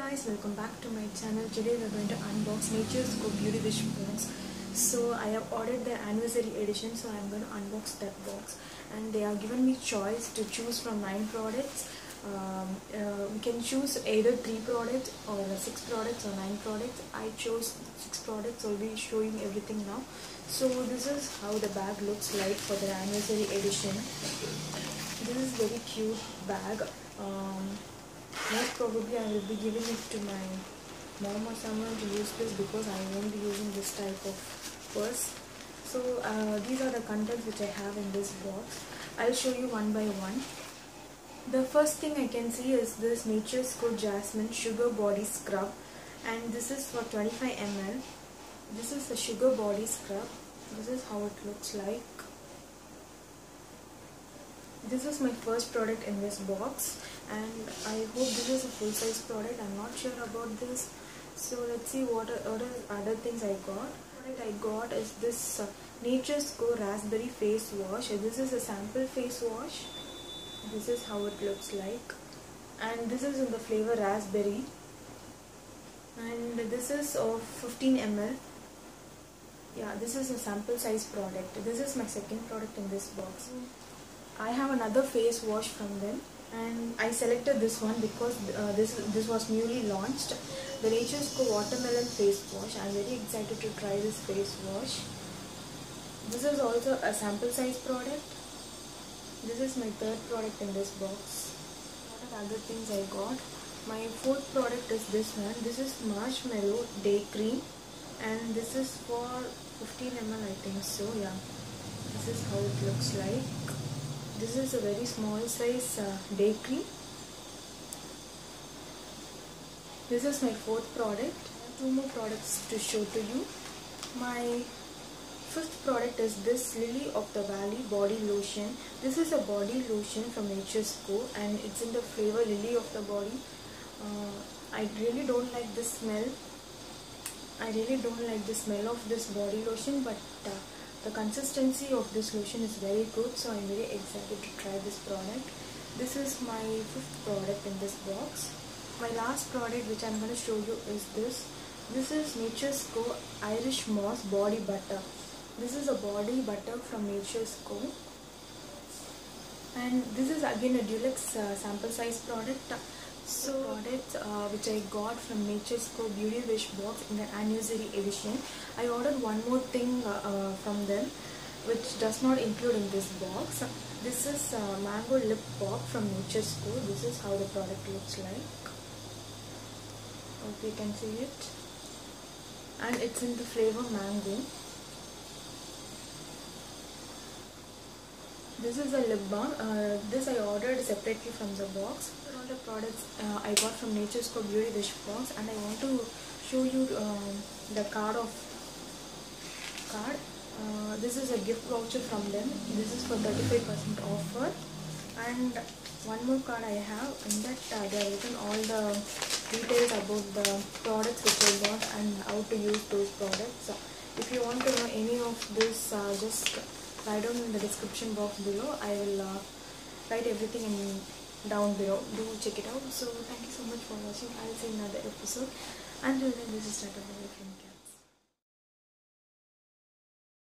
guys, welcome back to my channel. Today we are going to unbox Nature's Co Beauty Wish box. So I have ordered the anniversary edition, so I am going to unbox that box. And they have given me choice to choose from 9 products. We can choose either 3 products or 6 products or 9 products. I chose 6 products, so I'll be showing everything now. So this is how the bag looks like for the anniversary edition. This is very cute bag. Most probably I will be giving it to my mom or someone to use this because I won't be using this type of purse. So these are the contents which I have in this box. I'll show you one by one. The first thing I can see is this Nature's Co Jasmine Sugar Body Scrub, and this is for 25 ml. This is the Sugar Body Scrub. This is how it looks like. This is my first product in this box, and I hope this is a full-size product. I'm not sure about this, so let's see what other things I got. What I got is this Nature's Co Raspberry Face Wash. This is a sample face wash. This is how it looks like, and this is in the flavor raspberry, and this is of 15 ml. Yeah, this is a sample size product. This is my second product in this box. I have another face wash from them, and I selected this one because this was newly launched. The Nature's Co Watermelon Face Wash. I am very excited to try this face wash. This is also a sample size product. This is my third product in this box. What are other things I got? My fourth product is this one. This is Marshmallow Day Cream, and this is for 15 ml, I think so. Yeah, this is how it looks like. This is a very small size day cream. This is my fourth product. I have 2 more products to show to you. My fifth product is this Lily of the Valley body lotion. This is a body lotion from Nature's Co, and it's in the flavor Lily of the Body. I really don't like the smell. I really don't like the smell of this body lotion, but the consistency of this lotion is very good, so I'm very excited to try this product. This is my fifth product in this box. My last product which I'm going to show you is this. This is Nature's Co Irish Moss Body Butter. This is a body butter from Nature's Co, and this is again a deluxe sample size product. So products which I got from Nature's Co Beauty Wish box in the anniversary edition. I ordered one more thing from them which does not include in this box. This is Mango Lip Pop from Nature's Co. This is how the product looks like. Hope you can see it. And it's in the flavor mango. This is a lip balm. This I ordered separately from the box. All the products I got from Nature's Co Beauty Wish box, and I want to show you the card. This is a gift voucher from them. This is for 35% offer, and one more card I have. In that they have written all the details about the products which I got and how to use those products. If you want to know any of this, just write down in the description box below. I will write everything down below. Do check it out. So thank you so much for watching. I'll see you in another episode. Until then, this is Tata from Kat.